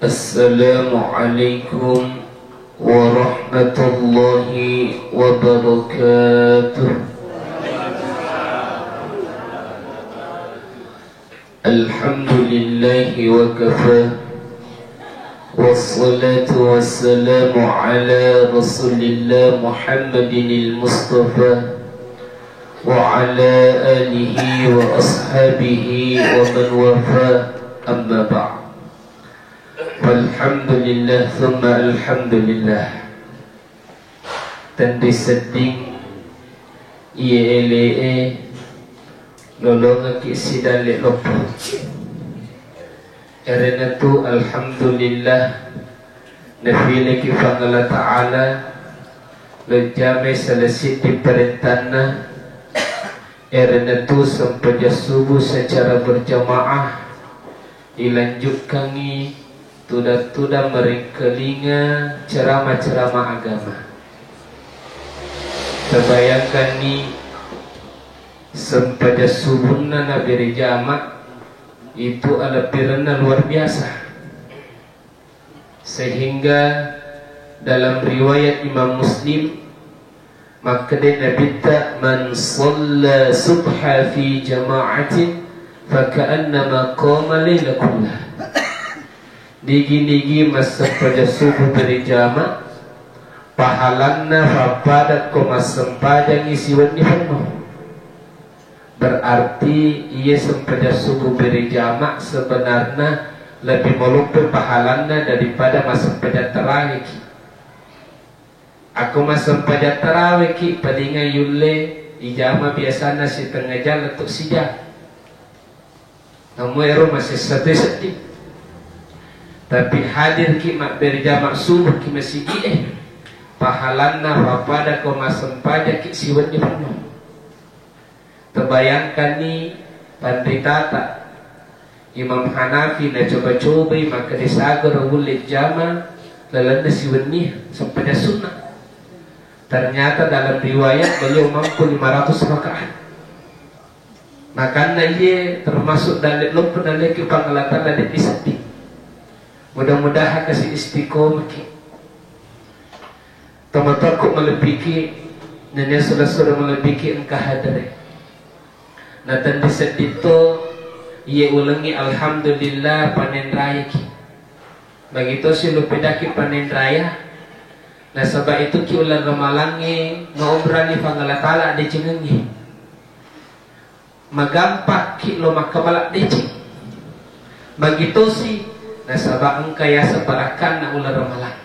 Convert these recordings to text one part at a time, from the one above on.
Assalamualaikum warahmatullahi wabarakatuh. Alhamdulillahi wa kafa, wassalatu wassalamu ala rasulillah Muhammadinil Mustafa wa ala alihi wa ashabihi wa man wafa, amma ba'd. Walhamdulillah thumma alhamdulillah. Tanda seding ILE nolong ki sidale lopo. Erena tu alhamdulillah nafile ki fangala ta'ala lejame selesai diperintahna. Erena tu sampai subuh secara berjamaah dilanjutkan tuda-tuda merengkelinga ceramah-ceramah agama. Terbayangkan ni sempada subuhna Nabi jamak itu adalah pirana luar biasa, sehingga dalam riwayat Imam Muslim maka dia Nabi tak man shalla subha fi jama'atin faka'annama qama laila kullah. Digi-digi masa pada subuh berjamaah pahalanna fapadat ko masampaja ngisi wani penuh. Berarti ia sempada subuh berjamaah sebenarnya lebih melumpur pahalanna daripada masa pada tarawih. Aku masa pada tarawih padinga yulle ijama biasanya setengah jam untuk sijam. Namun ero masih sedih. Tapi hadir ki mak berjamak subuh ki masih pahalanna wapada ko masempaja ki siwat ni penuh. Terbayangkan ni panditata Imam Hanafi na coba-coba maka disagar ulit jama lalanda siwat ni sampai sunnah. Ternyata dalam riwayat beliau mampu 500 rakaat. Makanya ia termasuk dalam lumpur dalam kepangalatan dari disati. Mudah-mudahan kasih istiqomah ki. Tomato melebiki nenek sudah melebiki engkau hadir. Natan disedito ia ulangi alhamdulillah panen raya ki. Begitu si lupedaki panen raya. Nah sebab itu ki ulang ramalangi ngobrani pangalatala di cengengi. Magampak ki lo makabalak deci. Begitu si nah sebab engkau ya separakan na ular ramalan.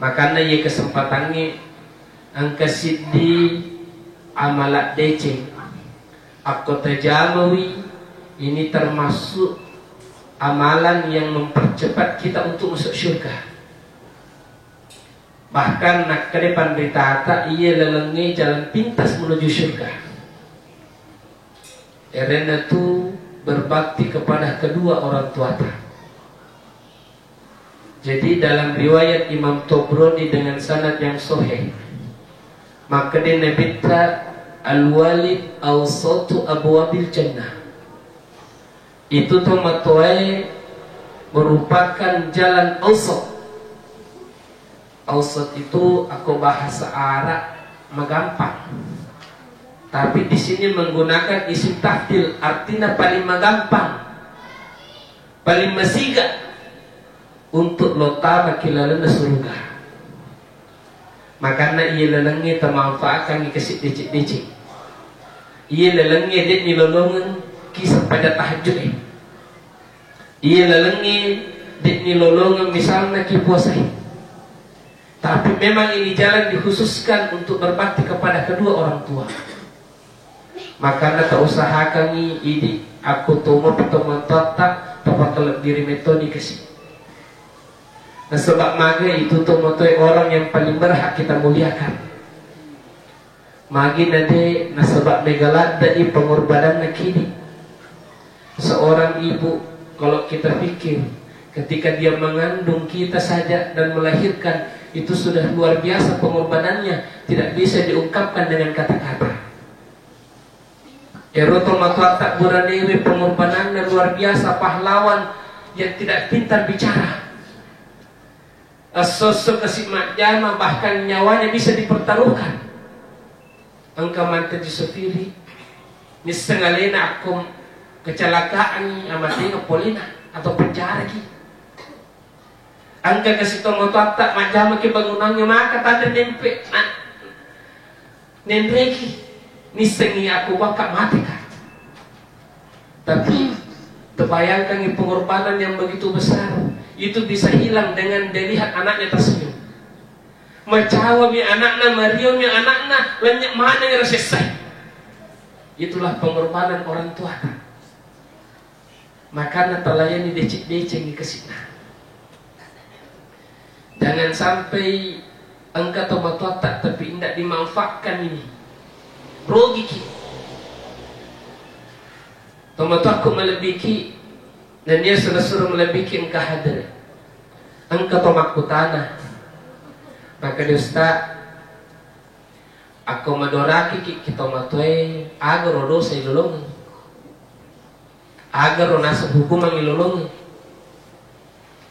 Makanya ye kesempatannya engkau siddi amalat deci. Aku tajamawi ini termasuk amalan yang mempercepat kita untuk masuk syurga. Bahkan nak ke depan ditata ia lelengi jalan pintas menuju syurga. Erena tu berbakti kepada kedua orang tua ta. Jadi dalam riwayat Imam Tobroni dengan sanad yang sahih, maka dia Nabi al-walid awsatu abwabil jannah. Itu tomatoe merupakan jalan awsat. Awsat itu aku bahasa Arab magampang. Tapi di sini menggunakan isim tafdil, artinya paling magampang, paling masiga untuk lota makilalan surga. Makanya ia lelengi termanfaatkan dikasih dicik-dicik. Ia lelengi dia nilolongan kisah pada tahajud. Ia lelengi dia nilolongan misalnya ki puasa. Tapi memang ini jalan dikhususkan untuk berbakti kepada kedua orang tua. Makanya tak usahakan ini aku tunggu pertemuan tak tempat diri metode kasih. Nah sebab mage itu tomotoy orang yang paling berhak kita muliakan. Magi nade nah sebab megalat dari pengorbanan nakini. Seorang ibu kalau kita pikir ketika dia mengandung kita saja dan melahirkan itu sudah luar biasa pengorbanannya, tidak bisa diungkapkan dengan kata-kata. Eroto mata tak beranewi pengorbanannya luar biasa, pahlawan yang tidak pintar bicara. Sosok kasih majama bahkan nyawanya bisa dipertaruhkan. Engkau mantan Jusufiri, ni sengalena aku kecelakaan amatnya polina atau penjara ki. Angka kasih tomo tak majama ke bangunannya maka tanda nempe nenreki ni sengi aku bakal mati kan. Tapi terbayangkan pengorbanan yang begitu besar itu bisa hilang dengan dilihat anaknya tersenyum. Macawa mi anakna, Mario mi anakna, banyak mana yang selesai. Itulah pengorbanan orang tua. Makanya telayani decik-decik di kesina. Jangan sampai engkau tomat tak tapi tidak dimanfaatkan ini. Rugi ki. Tomat aku melebihi dan dia suruh melebihi engkau hadir. Engkau tomakku tanah. Maka dia Ustaz, aku madoraki kita matoi agar dosa ilolong, agar nasab hukuman ilolong.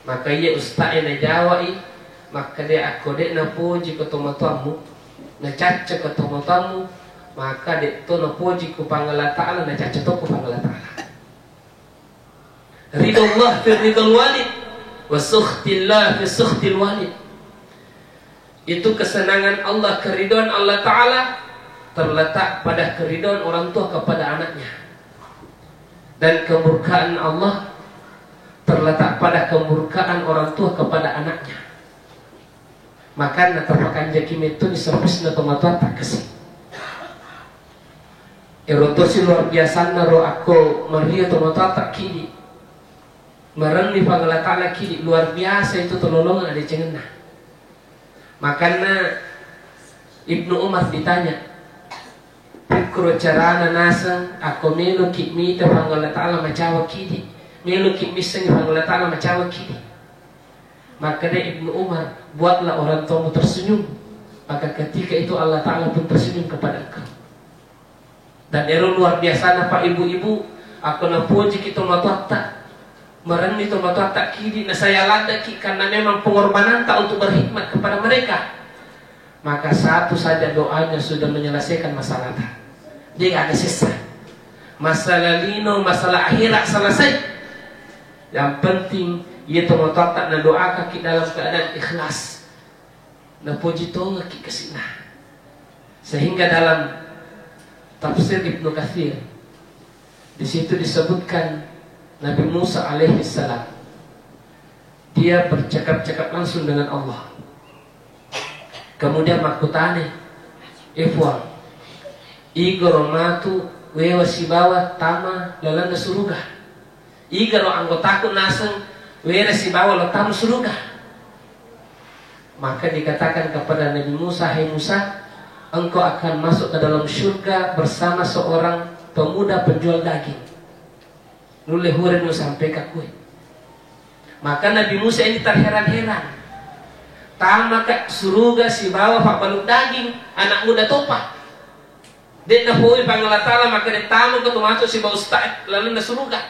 Maka ia Ustaz yang jawai, maka dia aku dek napuji ke tomatamu, na caca ke tomatamu, maka dek to napuji ku Pangala Ta'ala, na caca to ku Pangala Ta'ala. Ridho Allah fi ridhal walid, wa sukhtillah fi sukhtil walid. Itu kesenangan Allah, keridhaan Allah Ta'ala terletak pada keridhaan orang tua kepada anaknya. Dan kemurkaan Allah terletak pada kemurkaan orang tua kepada anaknya. Maka natapakan jaki metu diservis na tomatua tak kesih. Erotosi luar biasa naro aku maria tomatua tak kini. Marang ni Pangala Ta'ala kini luar biasa itu tololongan ada cengenah. Makanya Ibnu Umar ditanya, pikro carana nasa aku melu kikmita Pangala Ta'ala macawa kini, melu kikmisang Pangala Ta'ala macawa kini. Maka dia Ibnu Umar, buatlah orang tuamu tersenyum, maka ketika itu Allah Ta'ala pun tersenyum kepada engkau. Dan ero luar biasa Pak ibu-ibu, aku napuji kita matuatta merani itu tak kiri na saya ladaki karena memang pengorbanan tak untuk berkhidmat kepada mereka. Maka satu saja doanya sudah menyelesaikan masalah tak. Dia ada sisa. Masalah lino, masalah akhirat selesai. Yang penting ia tak na doa kaki dalam keadaan ikhlas. Na puji tonga ki kesina. Sehingga dalam tafsir Ibnu Katsir di situ disebutkan Nabi Musa alaihi salam dia bercakap-cakap langsung dengan Allah. Kemudian makutane ifwa igoromatu wewa sibawa tama lalanda suruga. Igaro anggotaku naseng wewa sibawa lotamu suruga. Maka dikatakan kepada Nabi Musa, hai Musa, engkau akan masuk ke dalam surga bersama seorang pemuda penjual daging. Nuleh huren nu sampai ke kue. Maka Nabi Musa ini terheran-heran. Tama ke suruga si bawa pak baluk daging anak muda topa. Dia na hui Pangala Ta'ala maka dia tamu ke tumato si bawa ustad lalu na suruga.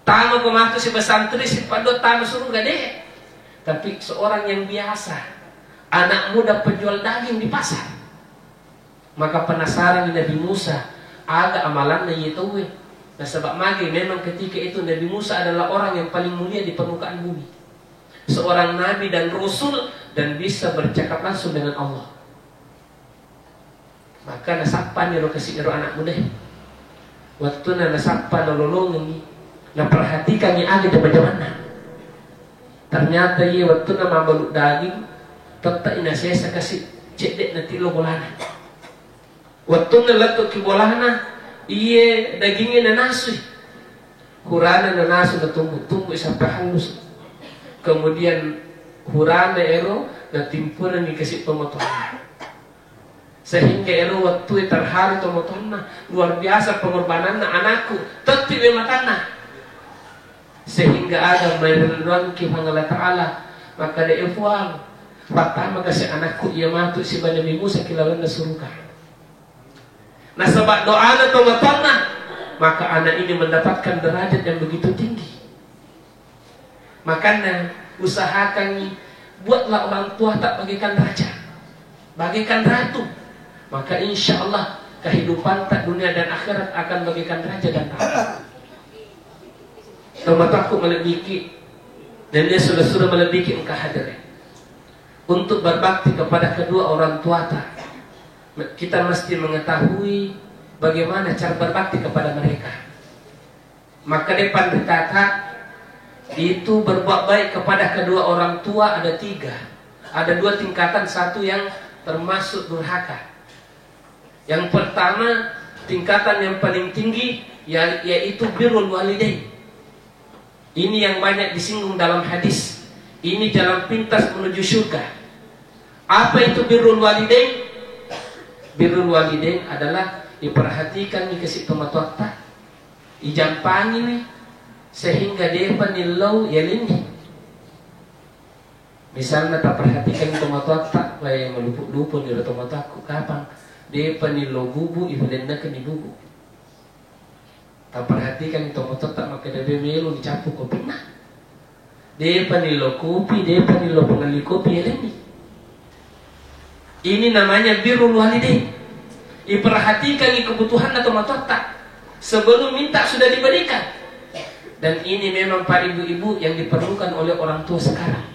Tamu ke mato si basantri si pado tamu suruga deh. Tapi seorang yang biasa, anak muda penjual daging di pasar. Maka penasaran Nabi Musa, agak amalannya yaitu. Nah sebab magi memang ketika itu Nabi Musa adalah orang yang paling mulia di permukaan bumi. Seorang nabi dan rasul dan bisa bercakap langsung dengan Allah. Maka nasapan lo kasih ero anak muda. Waktu nasapan nololongan ni, perhatikan ni ada bagaimana. Ternyata ia waktu mambaluk daging, tetap ina saya kasih cedek nanti lo bolana. Waktu nalato ki bolana. Iya dagingnya nanasui, hurana nanasu na tumbuh sampai halus. Kemudian hurana ero na timpunan dikasih tomotona. Sehingga ero waktu terharu tomotona luar biasa pengorbanan na anakku tetap mematana. Sehingga ada meneruan ki Pangala Ta'ala maka dia efuang. Pertama kasih anakku ia matu si Nabi Musa kilawan na surga. Nah sebab doa na tomatona maka anak ini mendapatkan derajat yang begitu tinggi. Makanya usahakan buatlah orang tua tak bagaikan raja, bagaikan ratu. Maka insya Allah kehidupan tak dunia dan akhirat akan bagaikan raja dan ratu. Tomat aku melebihi, dan dia sudah melebihi engkau hadirin. Untuk berbakti kepada kedua orang tua tak, kita mesti mengetahui bagaimana cara berbakti kepada mereka. Maka depan berkata, itu berbuat baik kepada kedua orang tua ada 3. Ada 2 tingkatan, satu yang termasuk durhaka. Yang pertama, tingkatan yang paling tinggi yaitu birrul walidain. Ini yang banyak disinggung dalam hadis. Ini jalan pintas menuju surga. Apa itu birrul walidain? Birrul walidain adalah diperhatikan nih kasih tomat-tomat, ijampangi nih, sehingga dia penilau ya lini. Misalnya tak perhatikan tomat-tomat, kayak meluput-luput dari tomat-tomatku kapan dia penilau bubu, ibu lenda ke bubu. Tak perhatikan tomat-tomat, maka dia melu dicampur kopi nah. Dia penilau kopi, dia penilau pengali kopi ya lini. Ini namanya birrul walidain. Diperhatikan kebutuhan tomat-tomat sebelum minta sudah diberikan. Dan ini memang para ibu-ibu yang diperlukan oleh orang tua sekarang.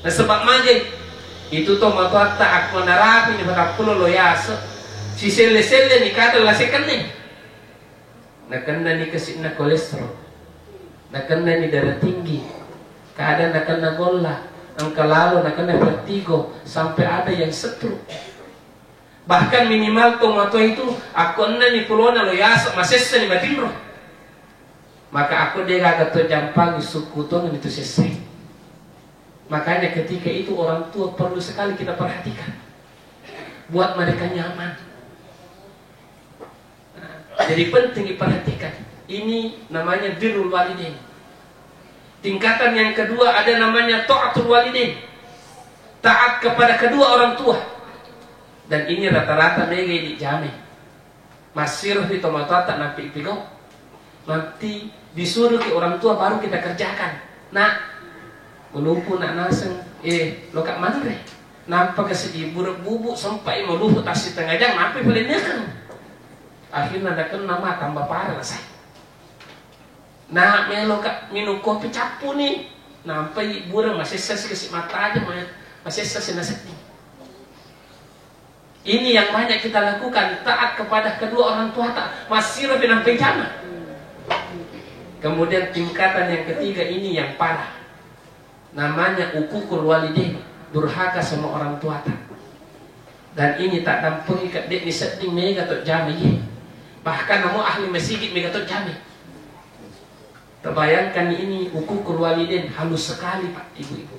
Nah sebab majai itu tomat-tomat aku narapi ni bakapulo loyasa. Si sele-sele ni kata lasekan ni. Nakanda ni kasih na kolesterol. Nakanda ni darah tinggi. Kadang nakanda golla. Angka lalu nakanda vertigo. Sampai ada yang stroke. Bahkan minimal tomato itu aku ni pulona loyasa masessa ni batinro. Maka aku dia kata jampang suku tuan itu selesai. Makanya ketika itu orang tua perlu sekali kita perhatikan, buat mereka nyaman. Nah, jadi penting diperhatikan. Ini namanya birrul walidain. Tingkatan yang kedua ada namanya taatul walidain, taat kepada kedua orang tua. Dan ini rata-rata mereka dijamin. Masih di tomat-tomat nanti pigau. Nanti disuruh ke orang tua baru kita kerjakan. Nah, melupu nak naseng, lo kak mana re? Nampak kesedi buruk bubuk sampai melupu tas setengah jam, nampak boleh nekan. Akhirnya ada kan nama tambah parah saya. Nah, melo kak minum kopi capu nih, nampak burung masih ses kesik mata aja, masih ses nasib. Ini yang banyak kita lakukan, taat kepada kedua orang tua tak masih lebih nampak jama. Kemudian tingkatan yang ketiga ini yang parah. Namanya uququl walidain, durhaka sama orang tua tak. Dan ini tak dampung ikat dek ni setting mega tok jami. Bahkan namu ahli masjid mega tok jami. Terbayangkan ini uququl walidain halus sekali Pak ibu-ibu.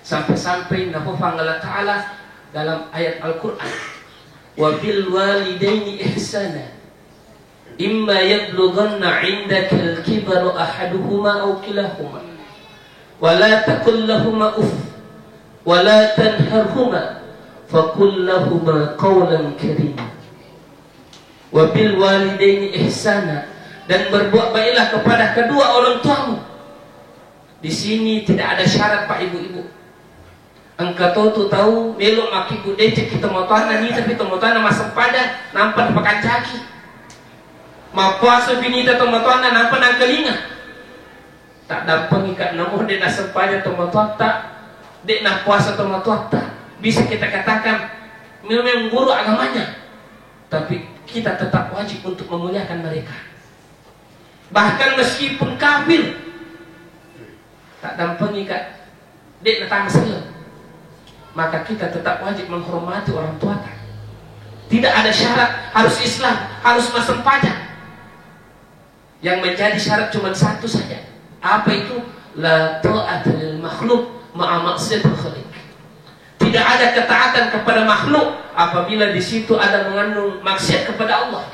Sampai-sampai nahu Allah Ta'ala dalam ayat Al-Quran, wa bil walidaini ihsana imma yablughanna 'indaka al-kibara ahaduhuma aw kilahuma wa la taqul lahumā uff wa la tanharhumā faqul lahumā qawlan karīmā. Wa bil walidaini ihsana, dan berbuat baiklah kepada kedua orang tuamu. Di sini tidak ada syarat Pak ibu-ibu. Engkau tahu melok maki gede cek kita motoran ni tapi motoran masuk pada nampak pakai kaki. Mau puasa binita tomotoran nampak nang kelinga. Tak dapat ikat namuh dia nak sempaja tomotoran tak dia nak puasa tomotoran tak. Bisa kita katakan memang guru agamanya, tapi kita tetap wajib untuk memuliakan mereka. Bahkan meskipun kafir, tak dapat ikat dia nak tamas maka kita tetap wajib menghormati orang tua. Tidak ada syarat harus Islam, harus masuk pajak. Yang menjadi syarat cuma satu saja. Apa itu? La ta'ata lil makhluk ma'a maksiatil khaliq. Tidak ada ketaatan kepada makhluk apabila di situ ada mengandung maksiat kepada Allah.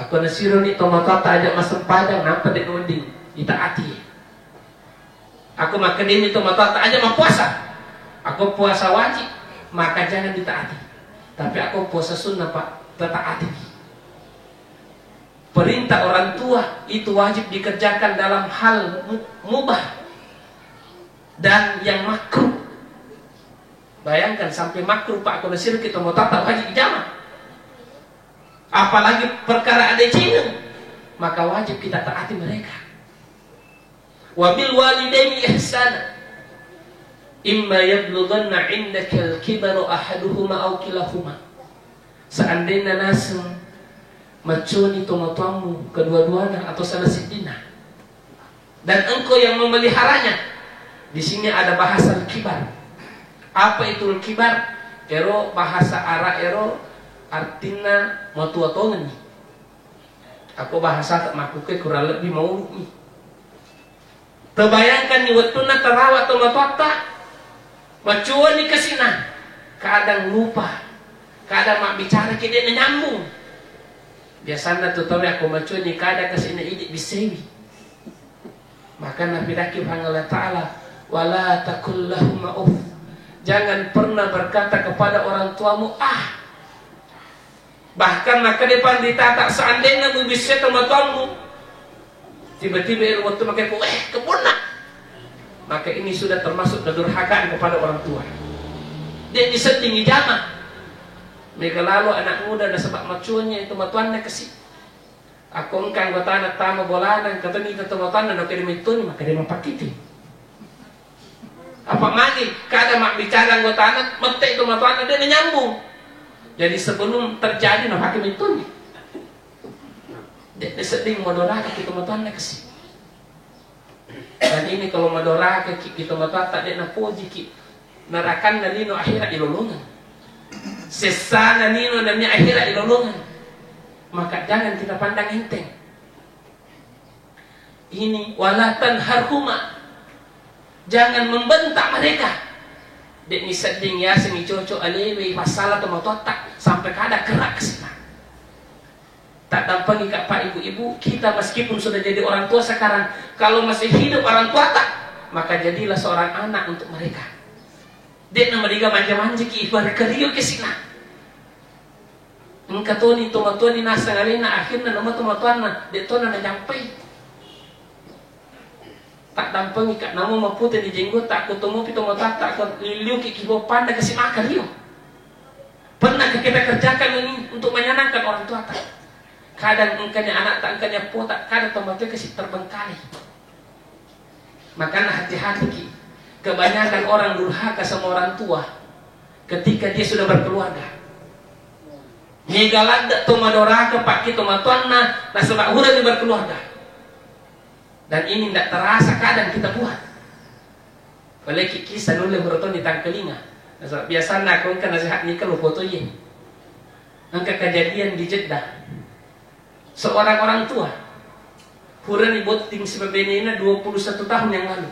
Aku nasiru ni tomatata ajak masuk padang nampak dek ngoding ditaati. Aku makan ini tomatata ajak mau puasa. Aku puasa wajib, maka jangan ditaati. Tapi aku puasa sunnah Pak, tetaati. Perintah orang tua tua itu wajib dikerjakan dalam hal mubah dan yang makruh. Bayangkan sampai makruh Pak Konsil kita mau tata wajib ijamah. Apalagi perkara ada Cina, maka wajib kita taati mereka. Wabil walidaini ihsana imma yablughanna 'indaka al-kibaru ahaduhuma aw kilahuma. Seandainya nasem macuni tomotomu kedua-duanya atau salah sidina dan engkau yang memeliharanya. Di sini ada bahasa al-kibar. Apa itu al-kibar? Ero bahasa Arab ero artinya matuatongan. Aku bahasa tak makuke kurang lebih mau ni. Terbayangkan ni waktu na terawat atau matuata macuan ni kesina kadang lupa, kadang mak bicara kita nyambung. Biasanya tu tahu aku macuan ni kadang kesina idik bisewi. Maka Nabi Rakib Allah Ta'ala wala takul lahum ma'uf. Jangan pernah berkata kepada orang tuamu bahkan maka depan ditata seandainya gue bisa sama tuamu tiba-tiba waktu makai kebuna, maka ini sudah termasuk kedurhakaan kepada orang tua. Dia disedingi jama mereka lalu anak muda dan sebab macuannya itu matuannya kesih aku engkang kata anak tamu bolanan kata ni kata matuannya nak kirim maka dia mempakiti apa lagi kadang mak bicara kata anak metek itu matuannya dia nyambung. Jadi sebelum terjadi nak hakim itu ni, dia sedih modoraka kita matuannya kesih. Dan ini kalau modoraka kita matuan tak dia nak puji kita narakan dan nino akhirat ilolongan, sesana nino dan akhirat ilolongan. Maka jangan kita pandang enteng. Ini walatan harhuma, jangan membentak mereka. Dek ni seding ya semi cocok alewe masalah atau tak sampai kada kerak kesana. Tak dampangi kak pak ibu-ibu kita meskipun sudah jadi orang tua sekarang kalau masih hidup orang tua tak maka jadilah seorang anak untuk mereka. Dek nama mereka manja-manja ki ibarat keriu kesina. Engkau toni tomatuan ni nasa ngalina akhirnya nama tomatuan na dek tona na nyampai. Tak dampangi kak nama maputin di jenggot tak ketemu pito mata tak liu kikibo panda kasih makan liu. Pernah kita kerjakan ini untuk menyenangkan orang tua tak? Kadang engkanya anak tak engkanya po tak kadang tomatnya kasih terbengkalai. Makanya hati-hati ki. Kebanyakan orang durhaka sama orang tua ketika dia sudah berkeluarga. Nyegalada tomadoraka pak kita tomatuan na sebab hura dia berkeluarga. Dan ini tidak terasa kadang kita buat. Oleh kisah nulis hurton di tangkelinga. Biasanya aku kan nasihat nikah lu foto ini. Angka kejadian di Jeddah. Seorang orang tua. Hurani boting sebenarnya 21 tahun yang lalu.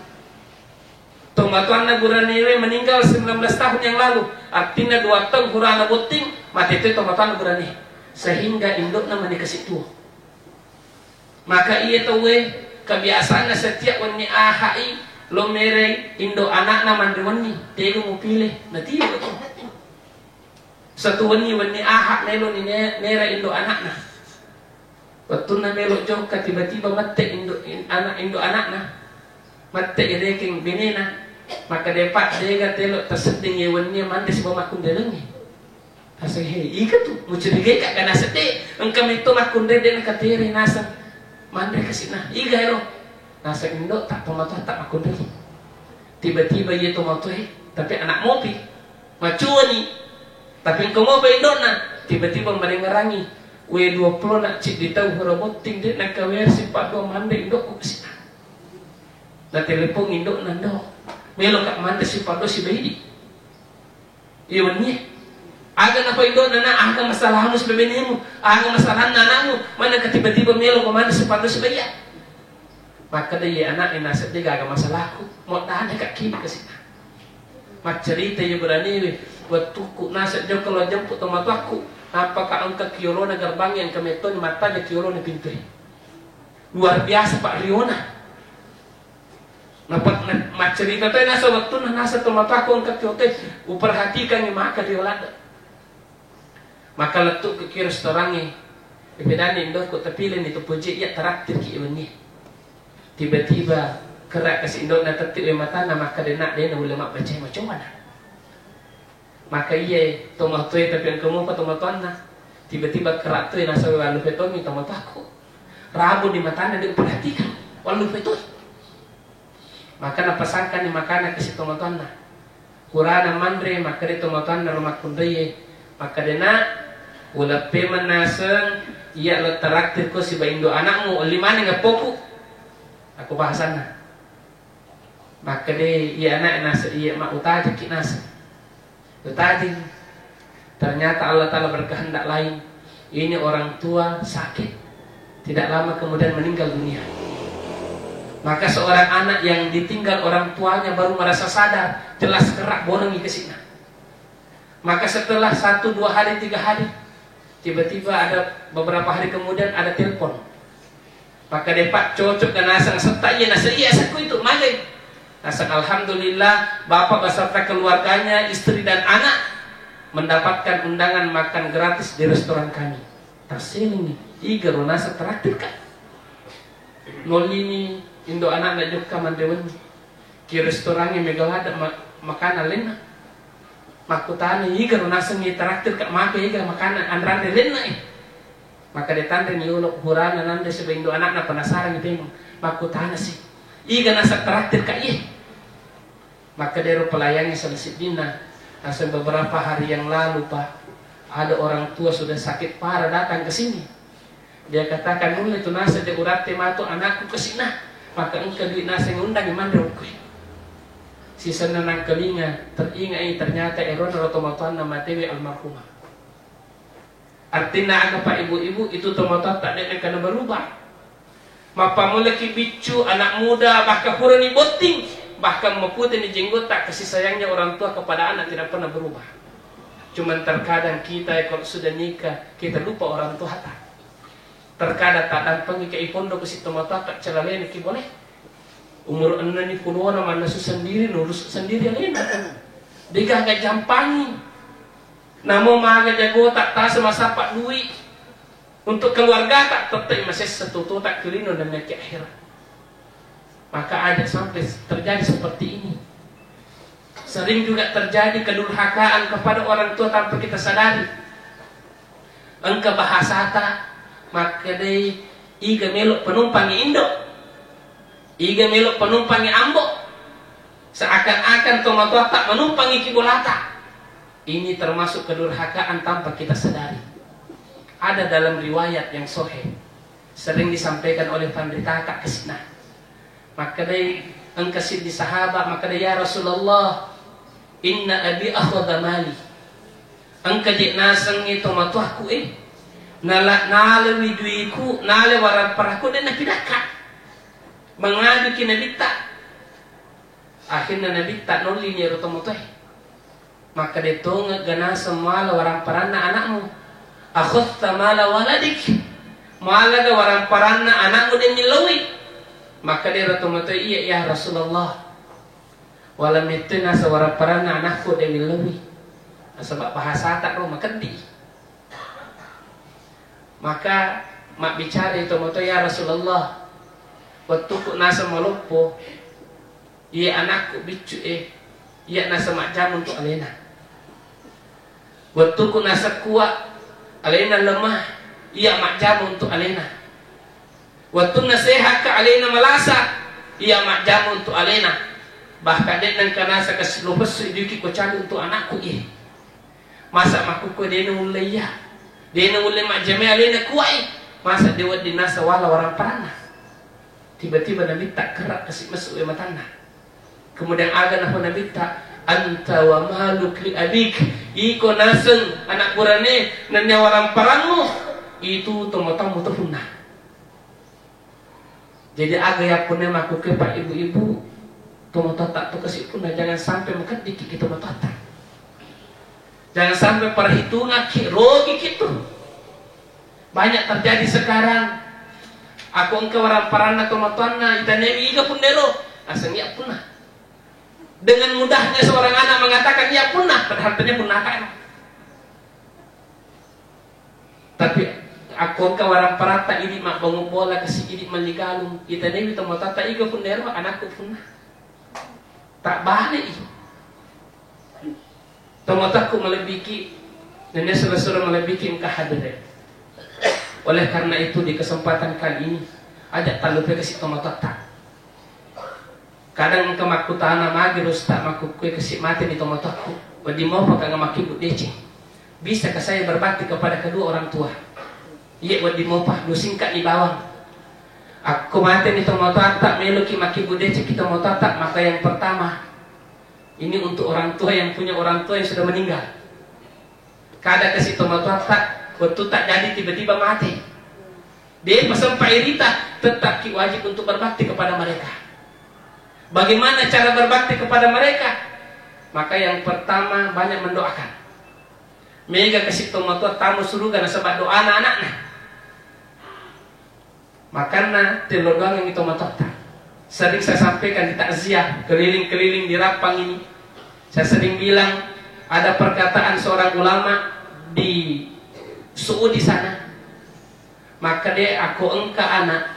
Tomatuanna Guranewe meninggal 19 tahun yang lalu. Artinya 2 tahun Gurana boting mati itu tomatuanna Gurane. Sehingga indukna menikasi tua. Maka ia tahu kebiasaannya setiap wani ahai lo mere indo anak na mandi wani tega mau pilih nanti betul satu wani ahak nelo ni nera indo anak na betul na melo joka tiba-tiba mate indo anak na mate edeking benena maka depak dega telo terseding wani mandi sebab makun delengi asa he ika tu mucurigai kak kana sete engkam itu makun dede na kateri nasa mandai kesina iga ero nasa indo tak tomato tak makun dede tiba-tiba ia tomato tapi anak mopi macuani tapi engkau mau indo na tiba-tiba merengarangi W20 nak cik ditau roboting dia nak kawer si pak dua mandai indo ku kesina na telepon indo nando melo kak mandai si pak dua si bayi iya wani aga na pa indo na aga masalahmu sa bebenimu aga masalah nanamu mana ka tiba-tiba melo kumanda sa pado sa baya maka daya anak ina sa diga aga masalahku mo daan ka kini kasi mak cerita yung berani waktu ku nasa jauh kalau jemput tomato aku apakah angka kiolo na garbang yang kameton matanya kiolo na pintu luar biasa Pak Riona mak cerita tayo nasa waktu na nasa tomato aku angka kiolo uperhatikan yung maka diolada maka letuk ke restorannya Ipedani Indo ko tapilin itu puji ya traktir ki ini. Tiba-tiba kerak kasih Indo na tetip mata na maka denak dia ulama baca macam mana. Maka iya tomatoi tapi kamu apa tomatuan na. Tiba-tiba kerak tu nasa walu petomi tomatu aku. Rabu di matanya dia perhatikan walu petoi. Maka na pasangkan di makanan kasih tomatuan na. Kurana mandre maka dia tomatuan na rumah kundaye. Maka denak ulah peman naseng iya lo traktir ko si baindo anakmu limane ngapoku. Aku bahasana. Maka deh iya anak nasa iya mak utadi ki nasa. Utadi. Ternyata Allah Ta'ala berkehendak lain. Ini orang tua sakit. Tidak lama kemudian meninggal dunia. Maka seorang anak yang ditinggal orang tuanya baru merasa sadar. Jelas kerak bonongi ke sini. Maka setelah 1, 2 hari, 3 hari. Tiba-tiba ada beberapa hari kemudian ada telepon. Maka dia pak cocok dan asang serta iya saku itu magai. Asang alhamdulillah bapak beserta keluarganya, istri dan anak mendapatkan undangan makan gratis di restoran kami. Terseling nih, iga nasa traktir kan. Nolini Indo anak nak juga mandewen. Ki restorannya megalada makanan lena. Makutani iga nasa ngi traktir kak make iga makanan andrade lena Maka ditandre ni ulok hurana nande sebe Indo anak na penasaran itu emang. Makutana sih. Iga nasa traktir kak iya. Maka dero pelayannya selesai dina. Asal beberapa hari yang lalu pak, ada orang tua sudah sakit parah datang ke sini. Dia katakan mulai tu nasa de urate mato anakku ke sini. Maka engkau duit nasa ngundang imandre ukui. Si senang kelinga teringat ternyata eron rotomatuan nama tewi almarhumah. Artinya agak pak ibu-ibu itu tomatuan tak ada kena berubah. Mapa mulai bicu anak muda bahkan purani boting. Bahkan memputin di jenggot tak kasih sayangnya orang tua kepada anak tidak pernah berubah. Cuman terkadang kita kalau sudah nikah kita lupa orang tua tak. Terkadang tak datang ke ipondo ke situ mata tak celalene ki boleh. Umur 60 mana susah sendiri nurus sendiri lena. Dega gak jampangi. Namo maga jago tak tas masa pak duit. Untuk keluarga tak tetap masih setutu tak kelino dan ke akhirat. Maka ada sampai terjadi seperti ini. Sering juga terjadi kedurhakaan kepada orang tua tanpa kita sadari. Engkau bahasa tak, maka deh iga melok penumpangi Indo, iga melok penumpangi Ambo, seakan-akan tomatua tak menumpangi Kibolata. Ini termasuk kedurhakaan tanpa kita sadari. Ada dalam riwayat yang sahih, sering disampaikan oleh pendeta Kak Kesina. Maka dia engkau di sahabat, maka dia ya Rasulullah, inna abi akhadha mali. Engkau jek nasang itu matuahku nale widuiku, nale waran paraku dan napidaka. Mengadu ki nabita. Akhirnya nabita noli ni rotomotoy. Maka dia tonga gana semua waran paranna anakmu. Akhadha mala waladik. Malaga waran paranna anakmu dan nilawi. Maka dia rotomoto iya ya Rasulullah. Walam itu nasa waraparana anakku demi lebih. Sebab bahasa tak rumah kendi. Maka mak bicara itu moto ya Rasulullah. Waktu ku nasa malupo. Iya anakku bicu iya nasa mak jam untuk alena. Waktu ku nasa kuat alena lemah. Iya mak jam untuk alena. Waktu nasihat ke alena malasa, ia mak jamu untuk alena. Bahkan dia nang kanasa keselupes sedikit kocali untuk anakku Masa makuku dia mulai ya, dia mulai mak jame alena kuai. Masa dia di nasa wala orang parana. Tiba-tiba Nabi tak kerak kasih masuk matana. Kemudian aga Nabi tak anta wa maluk li abik. Iko naseng anak burane nanya orang paranmu itu tomotamu terpunah. Jadi agak ya punya maku ke pak ibu-ibu tomoto tak tu kasih pun jangan sampai makan dikit kita matata. Jangan sampai perhitungan rogi gitu. Banyak terjadi sekarang. Aku engkau orang parana tomatoana itanewi iga pun delo asal ya punah. Dengan mudahnya seorang anak mengatakan ya punah padahal tanya punah kan. Tapi Aku kawaran parata ini mak bangun bola kasih ini maligalung. Kita dewi tomo tata iga fundero anakku punah. Tak balik. Tomo taku melebiki nenek selesai melebiki engkau hadir. Oleh karena itu di kesempatan kali ini ajak talupe kasih tomo tata. Kadang engkau maku tanah magi tak maku kue kasih mati di tomo taku. Wadi mau pakai ngamaki budece. Bisa ke saya berbakti kepada kedua orang tua. Iya buat dimopah, lu singkat di bawang. Aku mati nih mau tatak meluki maki budece kita mau tatak. Maka yang pertama ini untuk orang tua yang punya orang tua yang sudah meninggal. Kada kasih mau tatak waktu tak jadi tiba-tiba mati. Dia pesan Pak Irita tetap wajib untuk berbakti kepada mereka. Bagaimana cara berbakti kepada mereka? Maka yang pertama banyak mendoakan. Mega kasih mau tamu suruh karena sebab doa anak-anaknya. Makanya telodang yang itu matota. Sering saya sampaikan di takziah keliling-keliling di Rapang ini. Saya sering bilang ada perkataan seorang ulama di Saudi sana. Maka dia aku engka anak.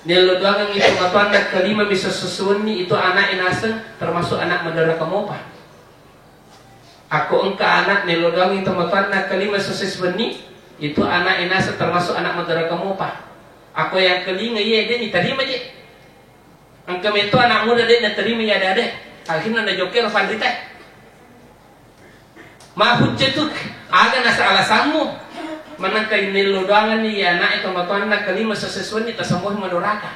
Telodang yang itu matota kelima bisa sesuai itu anak inaseng termasuk anak medara kemopa. Aku engka anak nelodang itu matota kelima sesuai itu anak inaseng termasuk anak medara kemopa. Aku yang kelinga ya dia diterima je. Angka itu anak muda dia diterima ya ada. Akhirnya ada joker Fandrita. Mahfud cetuk. Aga nasa alasanmu. Manangkay niludangan ni ya anak itu matuan na kelima sesuai ni tasambuh madoraka.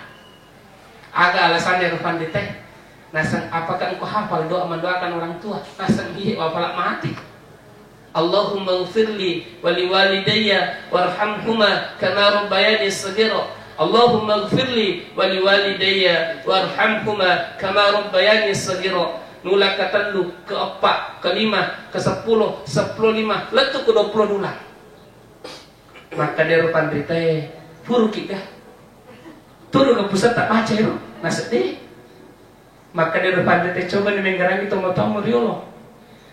Aga alasannya Fandrita. Nasang apakah engkau hafal doa mendoakan orang tua? Nasang hihi wapalak mati. Allahumma ghfirli wali walidayya warhamhuma kama rabbayani saghira. Allahumma ghfirli wali walidayya warhamhuma kama rabbayani saghira. Nula katelu, keempat, kelima, ke-10, 15, letuk ke 20 nula. Maka dia rupan berita puru kita. Turu ke pusat tak baca ya, nasib. Maka dia rupan berita coba ni menggarang itu mau riolo.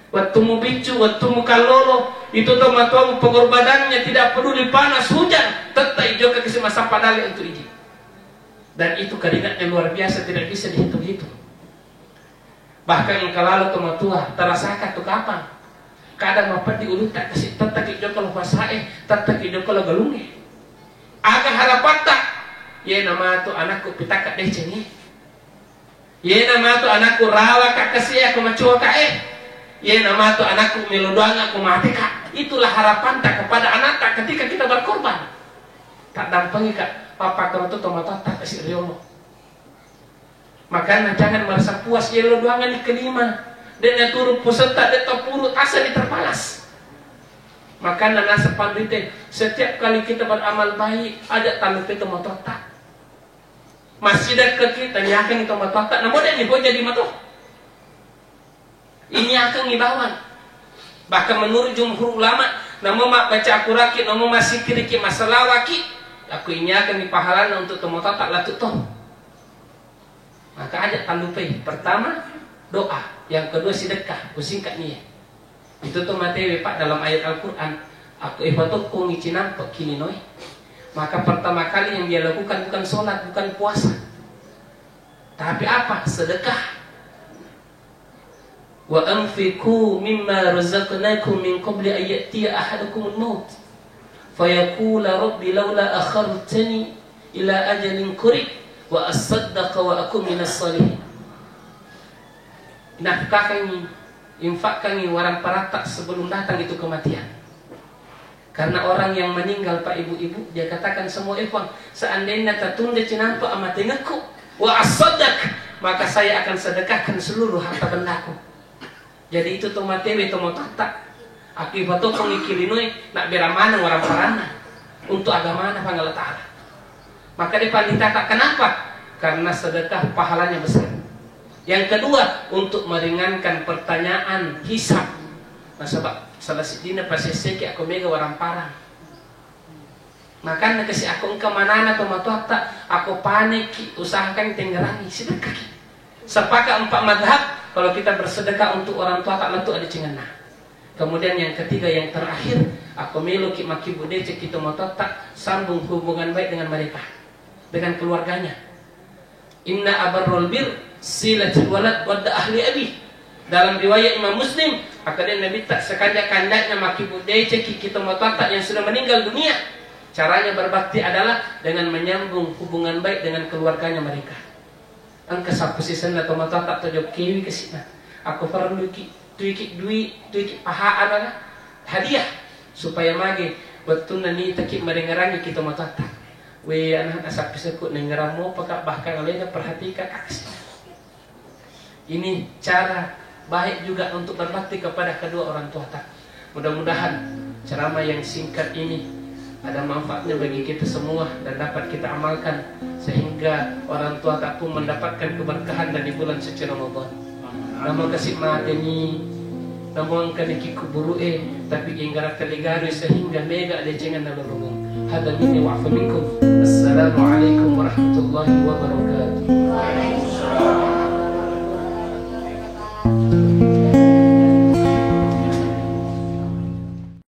Waktu mu bicu, waktu mu kalolo, itu tomat-tomat pengorbanannya tidak peduli panas hujan, tetap juga kasih masa padali untuk ini. Dan itu keringatnya luar biasa, tidak bisa dihitung-hitung. Bahkan kalau lalu tomat tua terasakan tu kapan? Kadang apa diulut tak kasih tetap juga kalau pasae, tetap juga kalau galungi. Agak harapan tak? Ya nama tu anakku pitakat deh ceni. Ya nama tu anakku rawa kak kasih aku macua kak Ya nama tu anakku melodoang aku mati kak. Itulah harapan tak kepada anak tak ketika kita berkorban. Tak dampangi kak. Papa kalau tu tomat tak kasih riolo. Makanya jangan merasa puas ya lodoangan di kelima. Dan yang turun peserta dia terpurut asa diterpalas. Makanya nasa pandite setiap kali kita beramal baik ada tanda kita tomat tak. Masih dekat kita yakin tomat tak. Namun dia ni boleh jadi matoh. Ini akan ngibawan. Bahkan menurut jumhur ulama, nama mak baca aku rakit, nama masih kiri masalah rakit. Aku ini akan dipahalan untuk temu tak latut toh. Maka ajak talupai. Pertama doa, yang kedua sedekah. Kusingkat ni. Itu tu materi pak dalam ayat Al-Quran. Aku ibadah kau ngici nampak kini noi. Maka pertama kali yang dia lakukan bukan solat, bukan puasa, tapi apa? Sedekah. Wa anfiqu mimma razaqnakum min qabli an ya'tiya ahadakumul maut fayaqula rabbi laula akhartani ila ajalin qarib wa asaddaqa wa akun minas salihin. Nafkahkan, infakkan warang paratak sebelum datang itu kematian. Karena orang yang meninggal pak ibu-ibu dia katakan semua ikhwan seandainya tertunda cinampa amat dengaku wa asaddaq maka saya akan sedekahkan seluruh harta bendaku. Jadi itu tomatewe tomotata. Akibat itu pengikilinoi nak beramana orang parana untuk agama na Pangala Ta'ala. Maka dia panditata kenapa? Karena sedekah pahalanya besar. Yang kedua untuk meringankan pertanyaan hisab. Nah sebab salah sidina paseseki aku mega orang parang. Maka nakasi aku engkau manana tomatata aku panik usahakan tenggerangi sedekah. Sepakat 4 madhab. Kalau kita bersedekah untuk orang tua tak letuk ada cengena. Kemudian yang ketiga yang terakhir Aku melo ki maki bude cek kita mau tetap sambung hubungan baik dengan mereka, dengan keluarganya. Inna abarrul bir silatul walad wadda ahli abi. Dalam riwayat Imam Muslim, akhirnya Nabi tak sekandak-kandaknya maki bude cek kita mau tetap yang sudah meninggal dunia. Caranya berbakti adalah dengan menyambung hubungan baik dengan keluarganya mereka. Angka sapu sisan atau mata tak terjawab kiwi ke sini. Aku perlu tuiki pahaan hadiah supaya mage betul nani takik merengarangi kita mata tak. We anak asap pisakut nengeramu pakak bahkan olehnya perhatikan aksi. Ini cara baik juga untuk berbakti kepada kedua orang tua tak. Mudah-mudahan ceramah yang singkat ini ada manfaatnya bagi kita semua dan dapat kita amalkan sehingga orang tua tak pun mendapatkan keberkahan dari bulan suci Ramadan. Nama kasih madeni, nama angka niki kuburu tapi inggarak teligari sehingga mega lecengan nalurungan. Hada minni wa'afa minkum. Assalamualaikum warahmatullahi wabarakatuh.